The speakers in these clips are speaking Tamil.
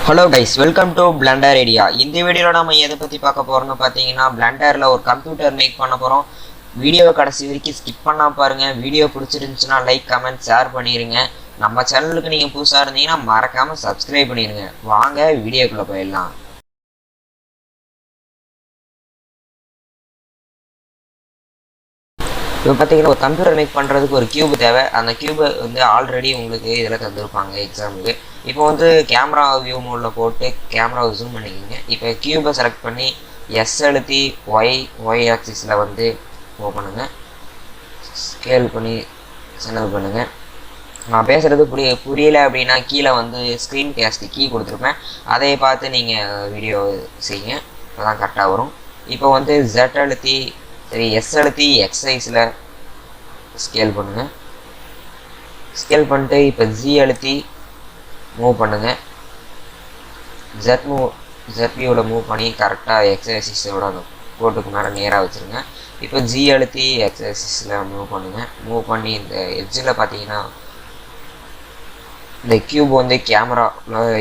Hello guys, welcome to blunder idea. இந்த வீடியோவில் நம்ம எதை பற்றி பார்க்க போகிறோம்னு பார்த்தீங்கன்னா, பிளண்டரில் ஒரு கம்ப்யூட்டர் மேக் பண்ண போகிறோம். வீடியோவை கடைசி வரைக்கும் ஸ்கிப் பண்ணால் பாருங்கள். வீடியோ பிடிச்சிருந்துச்சுன்னா லைக், கமெண்ட், ஷேர் பண்ணிடுங்க. நம்ம சேனலுக்கு நீங்கள் புதுசாக இருந்தீங்கன்னா மறக்காமல் சப்ஸ்கிரைப் பண்ணிடுங்க. வாங்க வீடியோக்குள்ளே போயிடலாம். இப்போ பார்த்தீங்கன்னா, ஒரு கம்ப்யூட்டர் மேக் பண்ணுறதுக்கு ஒரு கியூப் தேவை. அந்த கியூபை வந்து ஆல்ரெடி உங்களுக்கு இதில் தந்துருப்பாங்க எக்ஸாமுக்கு. இப்போ வந்து கேமரா வியூ மோடில் போட்டு கேமராவை ஜூம் பண்ணிக்கோங்க. இப்போ கியூபை செலக்ட் பண்ணி எஸ் அழுத்தி ஒய் ஆக்சிஸில் வந்து மூவ் பண்ணுங்கள். ஸ்கேல் பண்ணி செலவு பண்ணுங்கள். நான் பேசுகிறது புரியலை அப்படின்னா கீழே வந்து ஸ்க்ரீன் கேஸ்ட் கீ கொடுத்துருப்பேன். அதை பார்த்து நீங்கள் வீடியோ செய்யுங்க, அதான் கரெக்டாக வரும். இப்போ வந்து Z அழுத்தி எஸ் அழுத்தி எக்ஸைஸில் ஸ்கேல் பண்ணுங்கள். ஸ்கேல் பண்ணிட்டு இப்போ ஜி அழுத்தி மூவ் பண்ணுங்கள். ஜெட் வியூவில் மூவ் பண்ணி கரெக்டாக எக்ஸைஸோட அந்த கோட்டுக்கு மேலே நேராக வச்சுருங்க. இப்போ ஜி அழுத்தி எக்ஸைஸில் மூவ் பண்ணுங்கள். மூவ் பண்ணி இந்த எட்ஜில் பார்த்தீங்கன்னா இந்த கியூப் வந்து கேமரா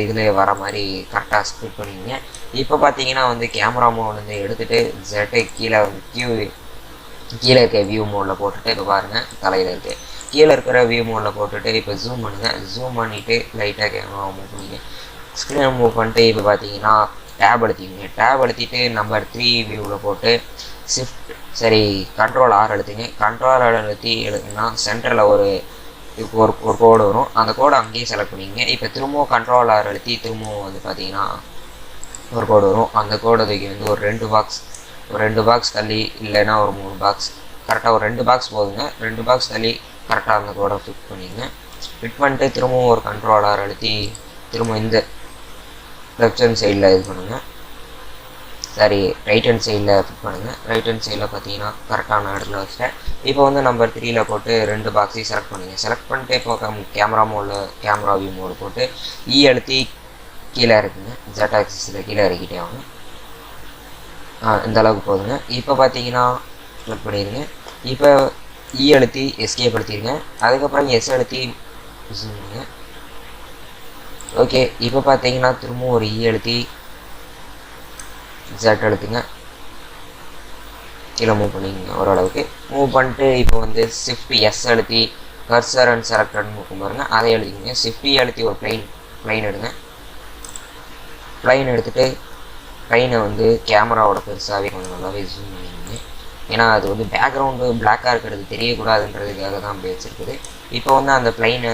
இதில் வர மாதிரி கரெக்டாக ஸ்பிட் பண்ணிங்க. இப்போ பார்த்தீங்கன்னா வந்து கேமரா மோட் வந்து எடுத்துகிட்டு ஜெட்டை கீழே வந்து கீழே இருக்க வியூ மோடில் போட்டுட்டு இப்போ பாருங்கள் தலையில் இருக்குது. கீழே இருக்கிற வியூ மோடில் போட்டுட்டு இப்போ ஜூம் பண்ணுங்கள். ஜூம் பண்ணிவிட்டு லைட்டாக கேமரா மூவ் பண்ணிங்க. ஸ்க்ரீனை மூவ் பண்ணிட்டு இப்போ பார்த்தீங்கன்னா டேப் அழுத்திங்க. டேப் அழுத்திட்டு நம்பர் 3 வியூவில் போட்டு கண்ட்ரோல் R அழுத்திங்க. கண்ட்ரோல் R அழுத்தி எழுதுனா சென்டரில் ஒரு கோடு வரும். அந்த கோடை அங்கேயே செலக்ட் பண்ணிங்க. இப்போ திரும்பவும் கண்ட்ரோல் R அழுத்தி திரும்பவும் வந்து பார்த்தீங்கன்னா ஒரு கோடு வரும். அந்த கோடை தூக்கி வந்து ஒரு ரெண்டு பாக்ஸ் தள்ளி இல்லைன்னா ஒரு 3 பாக்ஸ், கரெக்டாக ஒரு 2 பாக்ஸ் போதுங்க. 2 பாக்ஸ் தள்ளி கரெக்டாக அந்த கோடை ஃபிட் பண்ணிங்க. ஃபிட் பண்ணிட்டு திரும்பவும் ஒரு கண்ட்ரோல் R அழுத்தி திரும்ப இந்த லெஃப்ட் ஹேண்ட் சைடில் இது பண்ணுங்கள். ரைட் ஹேண்ட் சைடில் ஃபிட் பண்ணுங்கள். ரைட் ஹேண்ட் சைடில் பார்த்தீங்கன்னா கரெக்டான இடத்துல வச்சுட்டேன். இப்போ வந்து நம்பர் 3 போட்டு 2 பாக்ஸையும் செலக்ட் பண்ணுங்கள். செலக்ட் பண்ணிட்டு இப்போ கேமரா வியூ மோடு போட்டு அழுத்தி கீழே இருக்குங்க. ஜெட் ஆக்சிஸில் கீழே இறக்கிட்டே வாங்க. இந்த அளவுக்கு போதுங்க. இப்போ பார்த்தீங்கன்னா கிளிக் பண்ணிடுங்க. இப்போ அழுத்தி எஸ்கேப் அழுத்திடுங்க. அதுக்கப்புறம் எஸ் அழுத்தி ஜூம் பண்ணுங்க. ஓகே, இப்போ பார்த்தீங்கன்னா திரும்பவும் ஒரு அழுத்தி ஜெட் அழுத்துங்க. கீழே மூவ் பண்ணிங்க. ஓரளவுக்கு மூவ் பண்ணிட்டு இப்போ வந்து ஷிஃப்ட் எஸ் அழுத்தி கர்சர் அண்ட் செலக்டட் மூவ் பாருங்க. அதை எழுதிங்க. ஷிஃப்ட் அழுத்தி ஒரு பிளைன் எடுங்க. பிளைன் எடுத்துகிட்டு பிளைனை வந்து கேமராவோட பெருசாகவே கொஞ்சம் நல்லாவே ஜூம் பண்ணிங்க. ஏன்னா அது வந்து பேக்ரவுண்டு பிளாக்காக இருக்கிறது தெரியக்கூடாதுன்றதுக்காக தான் அப்படி வச்சுருக்குது. இப்போ வந்து அந்த பிளைனு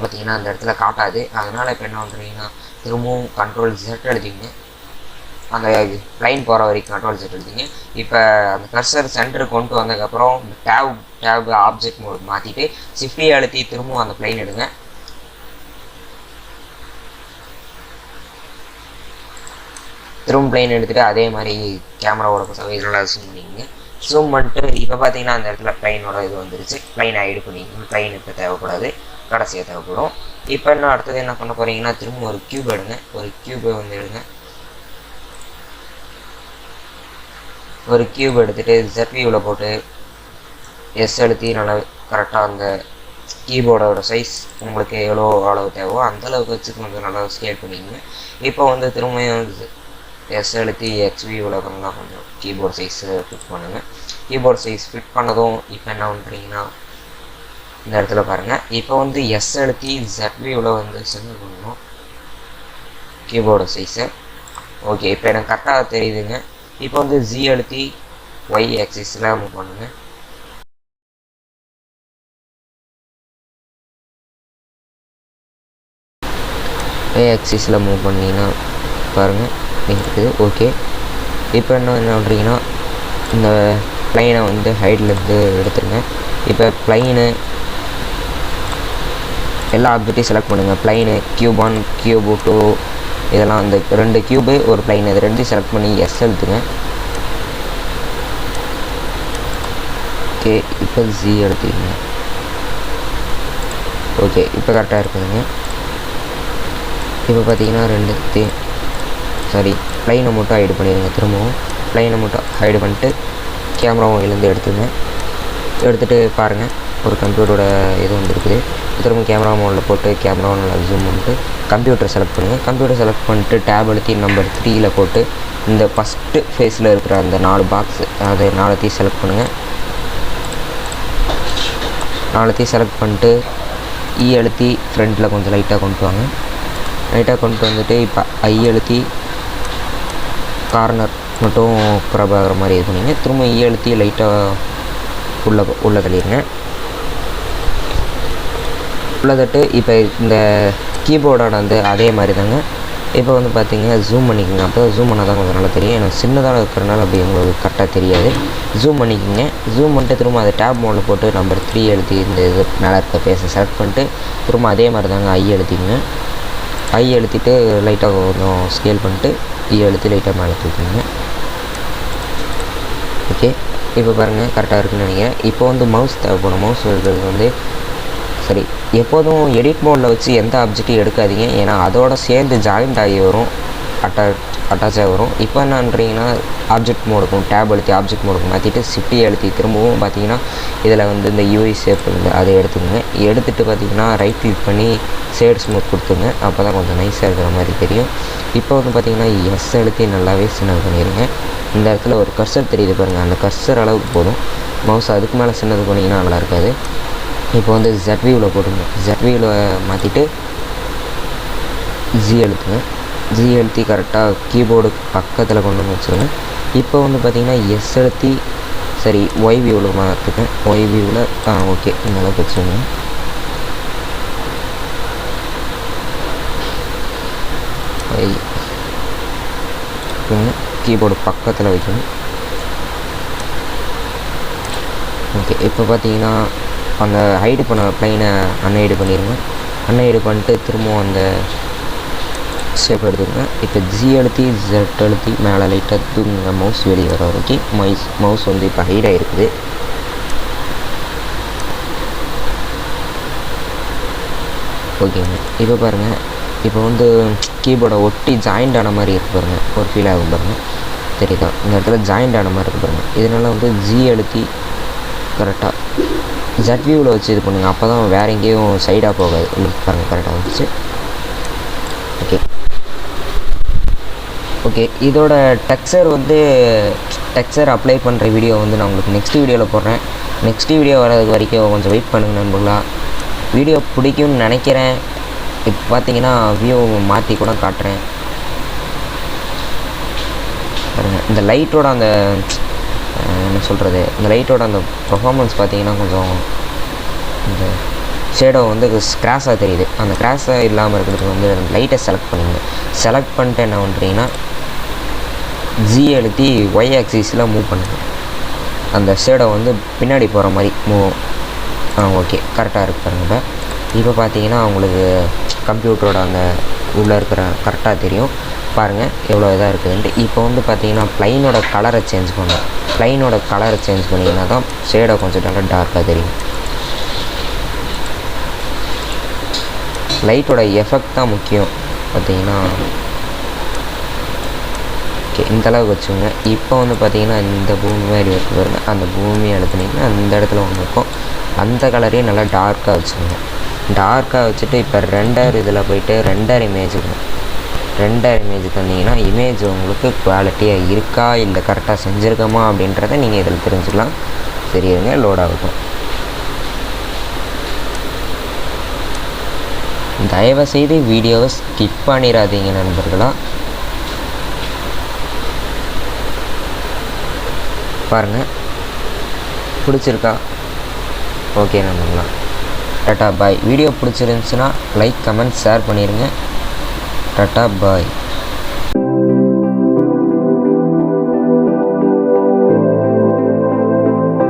பார்த்தீங்கன்னா அந்த இடத்துல காட்டாது. அதனால் இப்போ என்ன பண்ணுறீங்கன்னா திரும்பவும் கண்ட்ரோல் Z எழுதிங்க. அந்த பிளைன் போகிற வரைக்கும் கண்ட்ரோல் Z எழுதிங்க. இப்போ அந்த கர்சர் சென்டருக்கு கொண்டு வந்ததுக்கப்புறம் டேப் ஆப்ஜெக்ட் மோட் மாற்றிட்டு ஷிஃப்ட் அழுத்தி திரும்பவும் அந்த பிளைன் எடுங்க. திரும்ப பிளைன் எடுத்துகிட்டு அதே மாதிரி கேமராவோட சைஸ் நல்லா ஜூம் பண்ணிங்க. ஜூம் பண்ணிட்டு இப்போ பார்த்தீங்கன்னா அந்த இடத்துல பிளைனோட இது வந்துருச்சு. பிளைன் ஆகிடு பண்ணிங்க. பிளைன் இப்போ தேவைப்படாது, கடைசியாக தேவைப்படும். இப்போ என்ன அடுத்தது என்ன பண்ண போகிறீங்கன்னா திரும்ப ஒரு கியூப் எடுங்க. ஒரு கியூபை வந்து எடுங்க. ஒரு கியூப் எடுத்துகிட்டு ஜெட் வியூவில் போட்டு எஸ் அழுத்தி நல்லா கரெக்டாக அந்த கீபோர்டோட சைஸ் உங்களுக்கு எவ்வளோ அளவு தேவையோ அந்தளவுக்கு வச்சு கொஞ்சம் நல்லா ஸ்கேல் பண்ணிங்க. இப்போ வந்து திரும்பியும் எஸ் அழுத்தி எக்ஸ் வியூவில் கொஞ்சம் கீபோர்ட் சைஸு ஃபிட் பண்ணுங்கள். கீபோர்ட் சைஸ் ஃபிட் பண்ணதும் இப்போ என்ன பண்ணுறீங்கன்னா இந்த இடத்துல பாருங்கள். இப்போ வந்து எஸ் அழுத்தி ஜெட் வியூவில் வந்து செலக்ட் பண்ணணும் கீபோர்டு சைஸை. ஓகே, இப்போ எனக்கு கரெக்டாக தெரியுதுங்க. இப்போ வந்து ஜி அழுத்தி ஒய் ஆக்சிஸில் மூவ் பண்ணுங்கள். ஒய் ஆக்சிஸில் மூவ் பண்ணிங்கன்னா பாருங்கள் இருக்குது. ஓகே, இப்போ என்ன பண்ணுறீங்கன்னா இந்த பிளைனை வந்து ஹைட்லேருந்து எடுத்துருங்க. இப்போ பிளைனு எல்லா ஆப்ஜெக்டையும் செலக்ட் பண்ணுங்கள். பிளைனு கியூப் 1 கியூப் 2 இதெல்லாம் அந்த 2 கியூபு ஒரு பிளைன் இது 2 செலக்ட் பண்ணி எஸ் எடுத்துங்க. ஓகே, இப்போ ஜி எடுத்துக்கங்க. ஓகே, இப்போ கரெக்டாக இருக்குதுங்க. இப்போ பார்த்தீங்கன்னா பிளைனை மட்டும் ஹைடு பண்ணிடுங்க. திரும்பவும் பிளைனை மட்டும் ஹைடு பண்ணிட்டு கேமராவும் எழுந்து எடுத்துங்க. எடுத்துகிட்டு பாருங்கள் ஒரு கம்ப்யூட்டரோட இது வந்துருக்குது. திரும்ப கேமரா மோடில் போட்டு கேமரா நல்லா ஜூம் பண்ணிட்டு கம்ப்யூட்டர் செலக்ட் பண்ணுங்கள். கம்ப்யூட்டர் செலக்ட் பண்ணிட்டு டேப் அழுத்தி நம்பர் 3ல் போட்டு இந்த ஃபஸ்ட்டு ஃபேஸில் இருக்கிற அந்த 4 பாக்ஸ் அதை 4த்தையும் செலக்ட் பண்ணுங்கள். 4த்தையும் செலக்ட் பண்ணிட்டு அழுத்தி ஃப்ரண்ட்டில் கொஞ்சம் லைட்டாக கொண்டு வாங்க. லைட்டாக கொண்டு வந்துட்டு இப்போ அழுத்தி கார்னர் மட்டும் க்ரப் ஆகிற மாதிரி இது பண்ணிங்க. திரும்ப அழுத்தி லைட்டாக உள்ளே தள்ளிடுங்க. உள்ள தட்டு இப்போ இந்த கீபோர்டோட வந்து அதே மாதிரி தாங்க. இப்போ வந்து பார்த்தீங்கன்னா ஜூம் பண்ணிக்கோங்க. அப்போ ஜூம் பண்ணால் தான் கொஞ்சம் நல்லா தெரியும். எனக்கு சின்னதாக இருக்கிறனால அப்படி உங்களுக்கு கரெக்டாக தெரியாது. ஜூம் பண்ணிக்கோங்க. ஜூம் பண்ணிட்டு திரும்ப அதை டேப் மோடில் போட்டு நம்பர் 3 எழுதி இந்த இது மேலே இருக்க ஃபேஸை செலக்ட் பண்ணிட்டு திரும்ப அதே மாதிரி தாங்க எழுத்திங்க. எழுத்திட்டு லைட்டாக கொஞ்சம் ஸ்கேல் பண்ணிட்டு எழுத்தி லைட்டாக மேலே தூக்கிங்க. ஓகே, இப்போ பாருங்கள் கரெக்டாக இருக்குதுன்னு நினைக்கிறேன். இப்போ வந்து மவுஸ் தேவைப்படும். மவுஸ் இருக்கிறது வந்து சரி, எப்போதும் எடிட் மோடில் வச்சு எந்த ஆப்ஜெக்ட்டையும் எடுக்காதீங்க. ஏன்னா அதோட சேர்ந்து ஜாயிண்ட் ஆகி வரும், அட்டாச்சாக வரும். இப்போ என்னன்றீங்கன்னா ஆப்ஜெக்ட் மோடுக்கும் டேப் அழுத்தி ஆப்ஜெக்ட் மோடுக்கும் மாற்றிட்டு ஷிஃப்ட் அழுத்தி திரும்பவும் பார்த்தீங்கன்னா இதில் வந்து இந்த யூஐ ஷேப் இருக்குது, அதை எடுத்துக்கோங்க. எடுத்துகிட்டு பார்த்தீங்கன்னா ரைட் கிளிக் பண்ணி ஷேட் ஸ்மூத் கொடுத்துங்க. அப்போ தான் கொஞ்சம் நைஸாக இருக்கிற மாதிரி தெரியும். இப்போ வந்து பார்த்தீங்கன்னா எஸ் அழுத்தி நல்லாவே சின்னது பண்ணிடுங்க. இந்த இடத்துல ஒரு கர்சர் தெரியுது பாருங்கள், அந்த கர்சர் அளவுக்கு போதும். மவுஸ் அதுக்கு மேலே சின்னது பண்ணிங்கன்னா நல்லா இருக்காது. இப்போ வந்து Z வியூவில் போட்டுங்க. Z வியூவில் மாற்றிட்டு ஜி அழுத்துங்க. ஜி அழுத்தி கரெக்டாக கீபோர்டு பக்கத்தில் கொண்டு வந்து வச்சுருங்க. இப்போ வந்து பார்த்திங்கன்னா எஸ் அழுத்தி சரி ஒய் வியூவில் மாற்றுக்கேன். ஒய் வியூவில் ஓகே இந்த அளவுக்கு வச்சுருங்க. கீபோர்டு பக்கத்தில் வைக்கணும். ஓகே, இப்போ பார்த்தீங்கன்னா அந்த ஹைடு பண்ண ப்ளைனை அன்ஹைடு பண்ணிடுங்க. அன்ஹைடு பண்ணிட்டு திரும்பவும் அந்த ஷேப் எடுத்துக்கோங்க. இப்போ ஜி அழுத்தி Z அழுத்தி மேலே லைட்டாக தூங்குங்க. மவுஸ் வெளியே வர வரைக்கும் மவுஸ் வந்து இப்போ ஹைடாக இருக்குது. ஓகேங்க, இப்போ பாருங்கள், இப்போ வந்து கீபோர்டை ஒட்டி ஜாயிண்ட் ஆன மாதிரி இருக்கு பாருங்கள், ஒரு ஃபீல் ஆகும் பாருங்கள், தெரியுதா? இந்த இடத்துல ஜாயிண்ட் ஆன மாதிரி இருக்கு பாருங்கள். இதனால் வந்து ஜி அழுத்தி கரெக்டாக Z வியூவில் வச்சு இது பண்ணுங்கள். அப்போ தான் வேறு எங்கேயும் சைடாக போகாது. உங்களுக்கு பாருங்கள் கரெக்டாக வந்துச்சு. ஓகே, இதோட டெக்ஸ்சர் அப்ளை பண்ணுற வீடியோ வந்து நான் உங்களுக்கு நெக்ஸ்ட் வீடியோவில் போடுறேன். நெக்ஸ்ட் வீடியோ வரது வரைக்கும் கொஞ்சம் வெயிட் பண்ணுங்க நண்பர்களா. வீடியோ பிடிக்கும்னு நினைக்கிறேன். இப்போ பார்த்தீங்கன்னா வியூ மாற்றி கூட காட்டுறேன் பாருங்கள். இந்த லைட்டோட அந்த என்ன சொல்கிறது, இந்த லைட்டோட அந்த பர்ஃபார்மன்ஸ் பார்த்தீங்கன்னா கொஞ்சம் இந்த ஷேடோ வந்து ஸ்க்ராஸாக தெரியுது. அந்த ஸ்க்ராஸாக இல்லாமல் இருக்கிறதுக்கு வந்து லைட்டை செலக்ட் பண்ணிங்க. செலக்ட் பண்ணிட்டு என்ன பண்ணுறீங்கன்னா ஜி அழுத்தி ஒய் ஆக்சிஸில் மூவ் பண்ணுங்கள். அந்த ஷேடோ வந்து பின்னாடி போகிற மாதிரி மூவ். ஓகே, கரெக்டாக இருக்கு பாருங்க. இப்போ பார்த்தீங்கன்னா உங்களுக்கு கம்ப்யூட்டரோட அந்த உள்ளே இருக்கிற கரெக்டாக தெரியும் பாருங்கள் எவ்வளோ இதாக இருக்குதுன்ட்டு. இப்போ வந்து பார்த்தீங்கன்னா ப்ளைனோட கலரை சேஞ்ச் பண்ணுங்கள். ப்ளைனோட கலரை சேஞ்ச் பண்ணிங்கன்னா தான் ஷேடோ கொஞ்சம் நல்லா டார்க்காக தெரியும். லைட்டோட எஃபெக்ட் தான் முக்கியம் பார்த்தீங்கன்னா. ஓகே, இந்தளவுக்கு வச்சுங்க. இப்போ வந்து பார்த்தீங்கன்னா இந்த பூமி மாதிரி இருக்கு பாருங்கள், அந்த பூமியை எழுத்துனீங்கன்னா அந்த இடத்துல ஒன்று இருக்கும். அந்த கலரையும் நல்லா டார்க்காக வச்சுக்கோங்க. டார்க்காக வச்சுட்டு இப்போ ரெண்டர் இதில் போய்ட்டு ரெண்டர் இமேஜ் தந்தீங்கன்னா இமேஜ் உங்களுக்கு குவாலிட்டியாக இருக்கா இல்லை கரெக்டாக செஞ்சுருக்கோமா அப்படின்றத நீங்கள் இதில் தெரிஞ்சுக்கலாம். சரிங்க, லோட் ஆகட்டும். தயவுசெய்து வீடியோவை ஸ்கிப் பண்ணிடாதீங்க நண்பர்களா. பாருங்கள் பிடிச்சிருக்கா? ஓகே நண்பர்களா, டாட்டா பாய். வீடியோ பிடிச்சிருந்துச்சுன்னா லைக் கமெண்ட் ஷேர் பண்ணிடுங்க. டாட்டா பாய்.